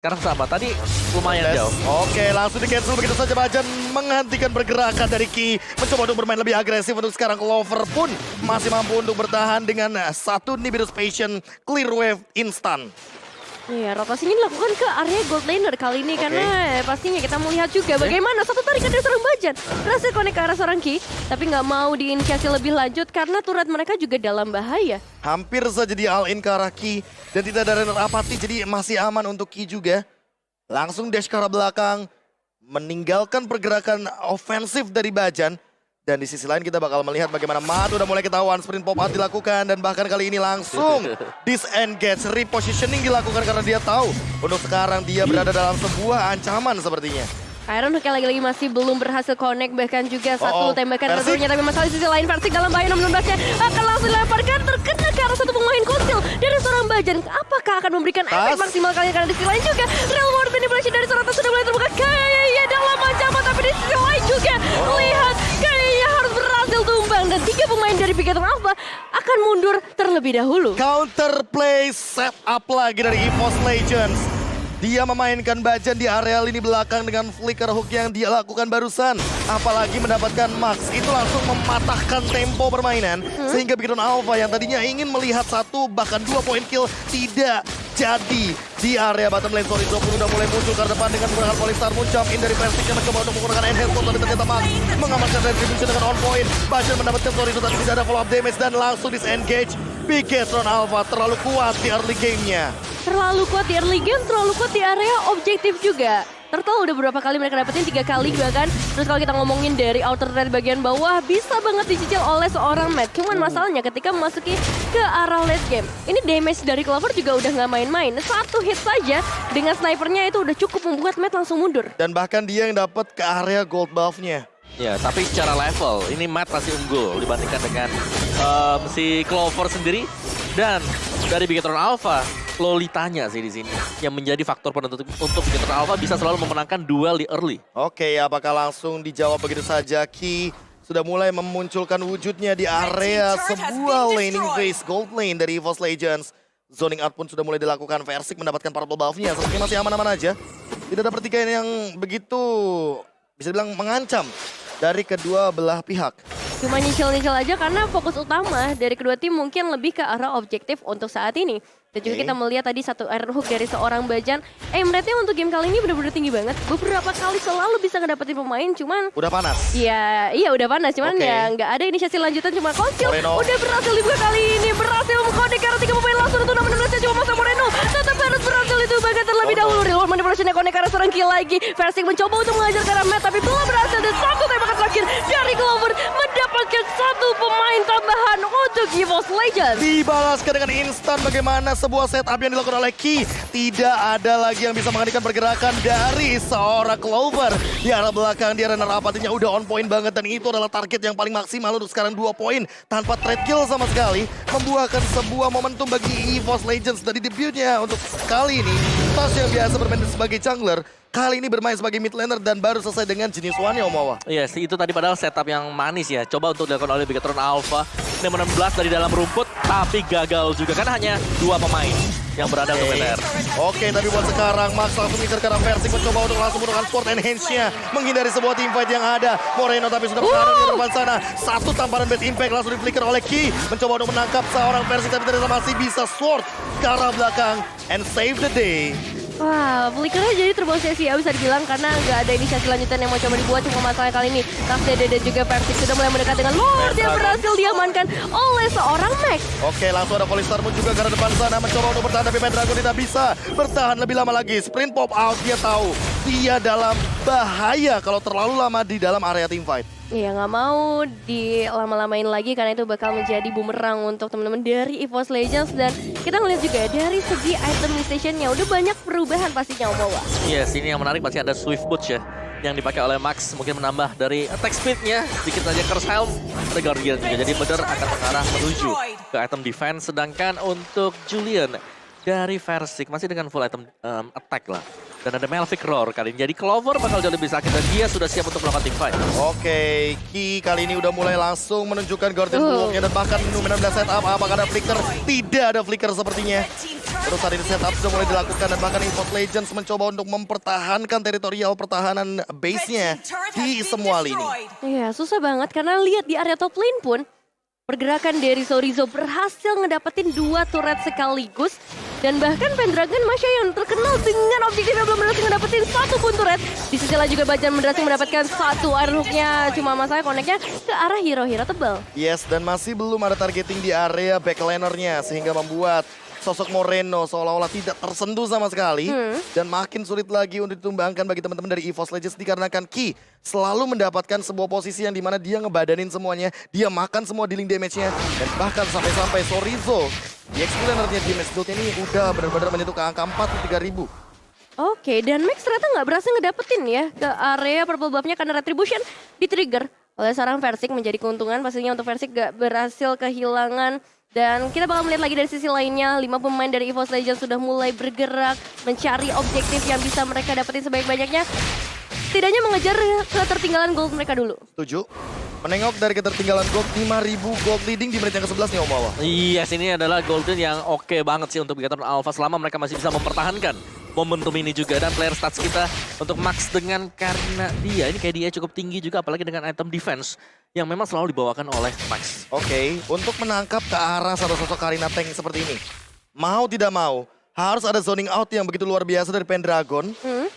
Sekarang sama, tadi lumayan jauh. Oke, langsung di cancel begitu saja. Bajan menghentikan pergerakan dari Ki. Mencoba untuk bermain lebih agresif untuk sekarang. Clover pun masih mampu untuk bertahan dengan satu Nibiru's Passion Clear Wave instan. Iya, rotasi ini dilakukan ke area gold laner kali ini karena pastinya kita melihat juga bagaimana satu tarikan dari seorang Bajan berhasil connect ke arah seorang Ki, tapi nggak mau diinisiasi lebih lanjut karena turret mereka juga dalam bahaya. Hampir saja di all-in ke arah Ki dan tidak ada runner apati, jadi masih aman untuk Ki juga. Langsung dash ke arah belakang, meninggalkan pergerakan ofensif dari Bajan. Dan di sisi lain kita bakal melihat bagaimana Mat udah mulai ketahuan, sprint pop out dilakukan dan bahkan kali ini langsung disengage, repositioning dilakukan karena dia tahu untuk sekarang dia berada dalam sebuah ancaman sepertinya. Iron Hook yang lagi-lagi masih belum berhasil connect, bahkan juga satu tembakan Persik. terdunya, tapi masalah di sisi lain Persik dalam bahaya. 16-nya akan langsung dilemparkan, terkena ke arah satu pemain Konsil dari seorang Bajan. Apakah akan memberikan efek maksimal kali karena di sisi lain juga real world manipulation dari seorang sudah mulai terbuka kayaknya dalam ancaman, tapi di sisi lain juga lihat kayaknya harus berhasil tumbang dan 3 pemain dari Bigetron Alpha akan mundur terlebih dahulu. Counterplay set up lagi dari EVOS Legends. Dia memainkan Bajan di area lini belakang dengan flicker hook yang dia lakukan barusan. Apalagi mendapatkan Max, itu langsung mematahkan tempo permainan. Sehingga Bigetron Alpha yang tadinya ingin melihat 1 bahkan 2 poin kill tidak jadi. Di area bottom lane, Sorry Drop udah mulai muncul ke depan dengan menggunakan Polystar Moon jump in dari Persik yang mencoba untuk menggunakan enhance tapi ternyata Max mengamankan retribution dengan on point. Bajan mendapatkan Sorry Drop tapi tidak ada follow up damage dan langsung disengage. Bigetron Alpha terlalu kuat di early game-nya. Terlalu kuat di early game, terlalu kuat di area objektif juga. Total udah beberapa kali mereka dapetin, 3 kali bahkan. Terus kalau kita ngomongin dari outer dari bagian bawah, bisa banget dicicil oleh seorang Matt. Cuman masalahnya ketika memasuki ke arah late game, ini damage dari Clover juga udah nggak main-main. 1 hit saja dengan snipernya itu udah cukup membuat Matt langsung mundur. Dan bahkan dia yang dapat ke area gold buff-nya. Ya, tapi secara level ini Matt masih unggul dibandingkan dengan si Clover sendiri. Dan dari Bigetron Alpha, Lolitanya sih di sini yang menjadi faktor penentu untuk Bigetron Alpha bisa selalu memenangkan duel di early. Oke, apakah langsung dijawab begitu saja? Ki sudah mulai memunculkan wujudnya di area sebuah laning phase gold lane dari EVOS Legends. Zoning out pun sudah mulai dilakukan. Persik mendapatkan purple buff-nya. Sepertinya masih aman-aman aja. Tidak ada pertikaian yang begitu bisa dibilang mengancam dari kedua belah pihak. Cuma nyicil-nyicil aja karena fokus utama dari kedua tim mungkin lebih ke arah objektif untuk saat ini. Dan juga kita melihat tadi satu iron hook dari seorang Bajan. Aim rate-nya untuk game kali ini benar-benar tinggi banget. Beberapa kali selalu bisa ngedapetin pemain, cuman... Udah panas? Iya udah panas, cuman ya nggak ada inisiasi lanjutan. Cuma Konsil udah berhasil dibuka kali ini. Berhasil mengkode karena 3 pemain langsung untuk 16-nya cuma masa Moreno. Tetap harus berhasil itu bahkan terlebih dahulu. Real manipulation-nya connect karena seorang kill lagi. Persik mencoba untuk mengajar ke arah Matt, tapi belum berhasil. Dan satu tembakan terakhir dari Clover mendapatkan 1 pemain tambahan untuk EVOS Legends. Dibalaskan dengan instan bagaimana sebuah setup yang dilakukan oleh Ki. Tidak ada lagi yang bisa menghentikan pergerakan dari seorang Clover. Di arah belakang dia runner apatinya udah on point banget. Dan itu adalah target yang paling maksimal untuk sekarang 2 poin. Tanpa trade kill sama sekali. Membuahkan sebuah momentum bagi EVOS Legends dari debutnya untuk kali ini. Tas yang biasa bermain sebagai jungler, kali ini bermain sebagai mid laner dan baru selesai dengan jenis one-nya Omawa. Iya sih, itu tadi padahal setup yang manis ya. Coba untuk dilakukan oleh Bigetron Alpha. Ini 16 dari dalam rumput, tapi gagal juga. Karena hanya 2 pemain yang berada untuk BTR. Oke, tapi buat sekarang Max langsung ngincer ke arah Persik. Mencoba untuk langsung menggunakan sword enhance-nya. Menghindari sebuah teamfight yang ada. Moreno tapi sudah berada di depan sana. 1 tamparan base impact langsung di-flicker oleh Ki. Mencoba untuk menangkap seorang Persik, tapi ternyata masih bisa sword ke arah belakang. And save the day. Wah, flickernya jadi terbuang sia-sia bisa dibilang karena nggak ada inisiasi lanjutan yang mau coba dibuat. Cuma masalah kali ini Dede dan juga Persik sudah mulai mendekat dengan Lord yang berhasil diamankan oleh seorang Max. Oke, langsung ada Polystar Moon juga ke arah depan sana. Mencoba untuk bertahan tapi Pendragon tidak bisa bertahan lebih lama lagi. Sprint pop out, dia tahu dia dalam bahaya kalau terlalu lama di dalam area teamfight. Iya, nggak mau dilama-lamain lagi karena itu bakal menjadi bumerang untuk teman-teman dari EVOS Legends. Dan kita ngeliat juga dari segi item stationnya udah banyak perubahan pastinya Omawa. Yes, ini yang menarik pasti ada Swift Boots ya. Yang dipakai oleh Max mungkin menambah dari attack speed-nya. Sedikit saja Curse Helm, ada Guardian juga. Jadi benar akan mengarah menuju ke item defense. Sedangkan untuk Julian dari Persik masih dengan full item attack lah. Dan ada Melvic Roar kali ini. Jadi Clover bakal jauh lebih sakit dan dia sudah siap untuk melakukan team fight. Oke, Ki kali ini udah mulai langsung menunjukkan Guardian Bulwark-nya dan bahkan Numenor setup. Apakah ada flicker? Tidak ada flicker sepertinya. Terus saat ini setup sudah mulai dilakukan dan bahkan EVOS Legends mencoba untuk mempertahankan teritorial pertahanan base-nya di semua lini. Iya, susah banget karena lihat di area top lane pun pergerakan dari Sorizo berhasil ngedapetin 2 turret sekaligus. Dan bahkan Pendragon Masya yang terkenal dengan objektifnya belum berhasil ngedapetin 1 pun turret. Di sisi lain juga Bajan berhasil mendapatkan 1 iron hook-nya. Cuma masalahnya connect-nya ke arah hero-hero tebal. Yes, dan masih belum ada targeting di area backlaner-nya sehingga membuat sosok Moreno seolah-olah tidak tersentuh sama sekali. Dan makin sulit lagi untuk ditumbangkan bagi teman-teman dari EVOS Legends dikarenakan Ki selalu mendapatkan sebuah posisi yang dimana dia ngebadanin semuanya. Dia makan semua dealing damage-nya. Dan bahkan sampai-sampai Sorizo di Explainer-nya di match build ini udah benar-benar menyentuh ke angka 43.000. Oke, dan Max ternyata nggak berhasil ngedapetin ya ke area purple buff-nya karena Retribution di-trigger oleh seorang Versik menjadi keuntungan. Pastinya untuk Versik nggak berhasil kehilangan. Dan kita bakal melihat lagi dari sisi lainnya, 5 pemain dari EVOS Legends sudah mulai bergerak mencari objektif yang bisa mereka dapetin sebanyak-banyaknya. Setidaknya mengejar ketertinggalan gold mereka dulu. Setuju. Menengok dari ketertinggalan gold, 5.000 gold leading di menit yang ke-11 nih Om Wawa. Yes, ini adalah golden yang oke banget sih untuk Bigatron Alpha selama mereka masih bisa mempertahankan momentum ini juga. Dan player stats kita untuk Max dengan karena dia, ini kayak dia cukup tinggi juga apalagi dengan item defense yang memang selalu dibawakan oleh Max. Oke, untuk menangkap ke arah satu sosok Karina Tank seperti ini. Mau tidak mau, harus ada zoning out yang begitu luar biasa dari Pendragon.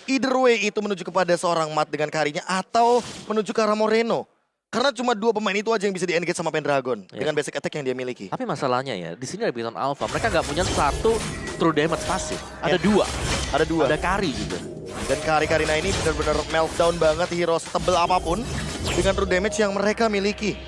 Either way itu menuju kepada seorang Mat dengan Karinya atau menuju ke arah Moreno. Karena cuma 2 pemain itu aja yang bisa di-engage sama Pendragon dengan basic attack yang dia miliki. Tapi masalahnya ya, di sini ada Bigatron Alpha, mereka nggak punya 1 true damage pasif. Ada 2. Ada 2. Ada Kari juga. Dan Karina ini benar-benar meltdown banget hero setebel apapun dengan true damage yang mereka miliki.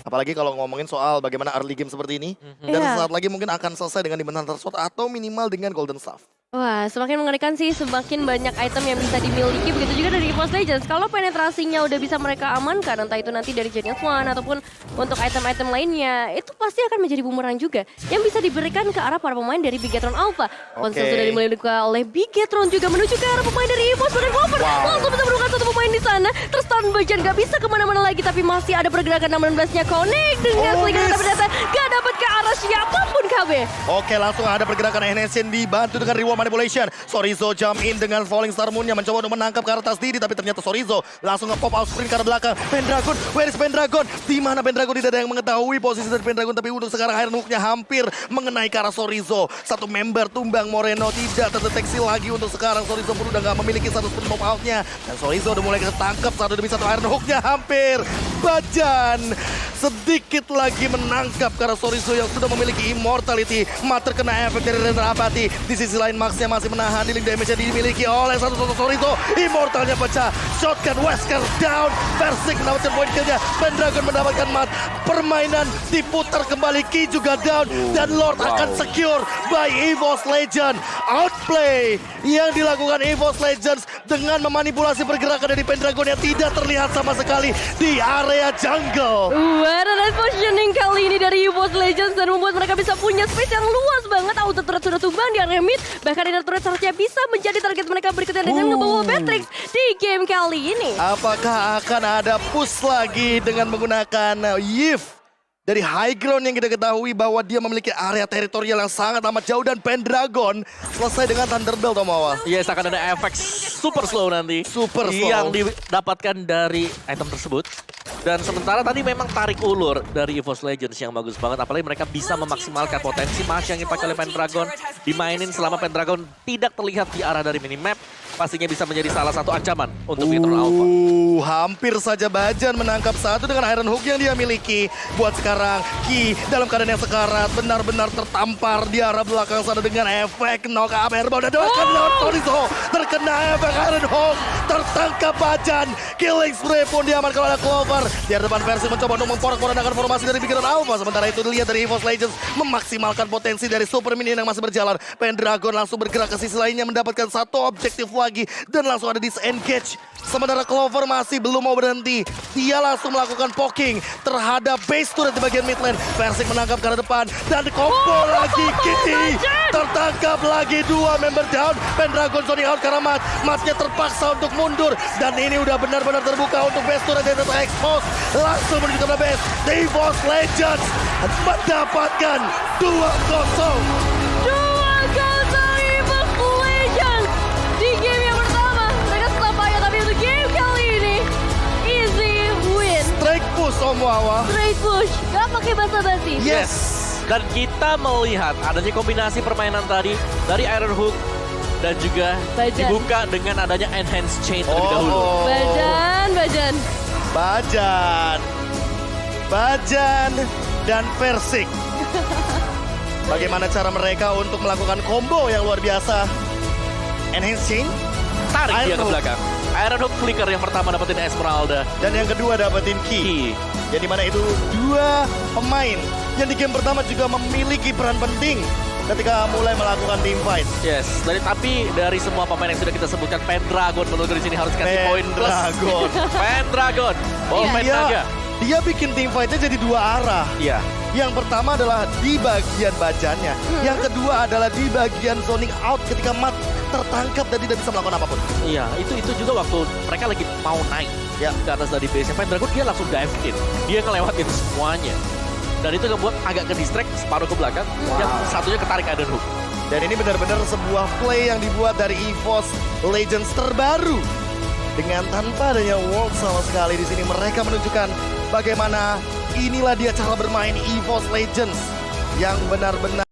Apalagi kalau ngomongin soal bagaimana early game seperti ini. Dan sesaat lagi mungkin akan selesai dengan Demon Hunter Sword atau minimal dengan Golden Staff. Wah, semakin mengerikan sih, semakin banyak item yang bisa dimiliki. Begitu juga dari EVOS Legends. Kalau penetrasinya udah bisa mereka amankan, entah itu nanti dari Genius One ataupun untuk item-item lainnya, itu pasti akan menjadi bumerang juga yang bisa diberikan ke arah para pemain dari Bigatron Alpha. Konsel sudah dimulai dibuka oleh Bigatron juga menuju ke arah pemain dari EVOS dan Clover. Langsung bisa menemukan 1 pemain di sana. Terstun Bajan gak bisa kemana-mana lagi, tapi masih ada pergerakan 16-nya connect dengan Slinger, tapi ternyata gak dapat ke arah siapapun KB. Oke, langsung ada pergerakan NSN dibantu dengan reward manipulation. Sorizo jump in dengan Falling Star Moon-nya mencoba untuk menangkap ke arah tas diri, tapi ternyata Sorizo langsung nge-pop out sprint ke arah belakang. Pendragon, where is Pendragon? Di mana Pendragon? Tidak ada yang mengetahui posisi dari Pendragon, tapi untuk sekarang Iron Hook-nya hampir mengenai ke arah Sorizo. 1 member tumbang Moreno tidak terdeteksi lagi untuk sekarang. Sorizo pun udah nggak memiliki 1 sprint pop out-nya. Dan Sorizo udah mulai ketangkep 1 demi 1 Iron Hook-nya hampir. Bajan sedikit lagi menangkap karena Sorizo yang sudah memiliki immortality. Mat terkena efek dari Render Abati. Di sisi lain Maxnya masih menahan dealing damage yang dimiliki oleh satu sosok Sorizo. Immortalnya pecah. Shotgun Wesker down. Versik mendapatkan point kill-nya. Pendragon mendapatkan Mat. Permainan diputar kembali. Ki juga down. Dan Lord akan secure by EVOS Legends. Outplay yang dilakukan EVOS Legends dengan memanipulasi pergerakan dari Pendragon yang tidak terlihat sama sekali di area jungle. What a nice positioning kali ini dari EVOS Legends dan membuat mereka bisa punya space yang luas banget. Auto turret sudah tumbang di area mid. Bahkan inner turret seharusnya bisa menjadi target mereka berikutnya dengan ngebawa Matrix di game kali ini. Apakah akan ada push lagi dengan menggunakan Yif dari high ground yang kita ketahui bahwa dia memiliki area teritorial yang sangat amat jauh dan Pendragon selesai dengan Thunderbolt Omawa. Yes, akan ada efek super slow nanti. Super slow. Yang didapatkan dari item tersebut. Dan sementara tadi memang tarik ulur dari EVOS Legends yang bagus banget. Apalagi mereka bisa memaksimalkan potensi match yang dipakai oleh Pendragon. Dimainin selama Pendragon tidak terlihat di arah dari minimap. Pastinya bisa menjadi salah satu ancaman untuk Bigatron Alpha. Hampir saja Bajan menangkap 1 dengan Iron Hook yang dia miliki. Buat sekarang Ki dalam keadaan yang sekarat benar-benar tertampar di arah belakang sana dengan efek knock up airbound. Dan doakan lewat Sorizo terkena efek Iron Hook. Tertangkap Bajan. Killing spray pun diamankan oleh Clover. Di depan Versik mencoba untuk memporak-porandakan formasi dari Bigatron Alpha. Sementara itu dilihat dari EVOS Legends memaksimalkan potensi dari Super Minion yang masih berjalan. Pendragon langsung bergerak ke sisi lainnya mendapatkan 1 objektif lagi dan langsung ada disengage. Sementara Clover masih belum mau berhenti. Dia langsung melakukan poking terhadap base turret di bagian mid lane. Versik menangkap ke arah depan dan combo lagi Kitty. Tertangkap lagi 2 member down. Pendragon zoning out karena Matnya terpaksa untuk mundur dan ini udah benar-benar terbuka untuk base turret yang terekspos. Langsung menuju ke base. EVOS Legends mendapatkan 2-0. Wawa. Straight push, gak pakai basa-basi. Yes. Dan kita melihat adanya kombinasi permainan tadi dari Iron Hook dan juga Bajan. dibuka dengan adanya Enhanced Chain terlebih dahulu. Bajan dan Versik. Bagaimana cara mereka untuk melakukan combo yang luar biasa? Enhanced Chain. Tarik dia Iron ke Hook. belakang. Iron Hook Flicker yang pertama dapetin Esmeralda. Dan yang kedua dapetin Key. Jadi mana itu dua pemain yang di game pertama juga memiliki peran penting ketika mulai melakukan team fight. Yes, tapi dari semua pemain yang sudah kita sebutkan, Pendragon menurut di sini harus kasih poin plus. Pendragon. Pendragon, Ballman Naga. Dia bikin team fightnya jadi dua arah. Iya. Yang pertama adalah di bagian bajannya. Yang kedua adalah di bagian zoning out ketika Mat tertangkap dan tidak bisa melakukan apapun. Iya, itu juga waktu mereka lagi mau naik Ya. ke atas dari base-nya Pendragon, dia langsung dive in. Dia ngelewatin semuanya. Dan itu ngebuat agak ke distract separuh ke belakang, yang satunya ketarik Iron Hook. Dan ini benar-benar sebuah play yang dibuat dari EVOS Legends terbaru. Dengan tanpa adanya World sama sekali di sini, mereka menunjukkan bagaimana inilah dia cara bermain EVOS Legends yang benar-benar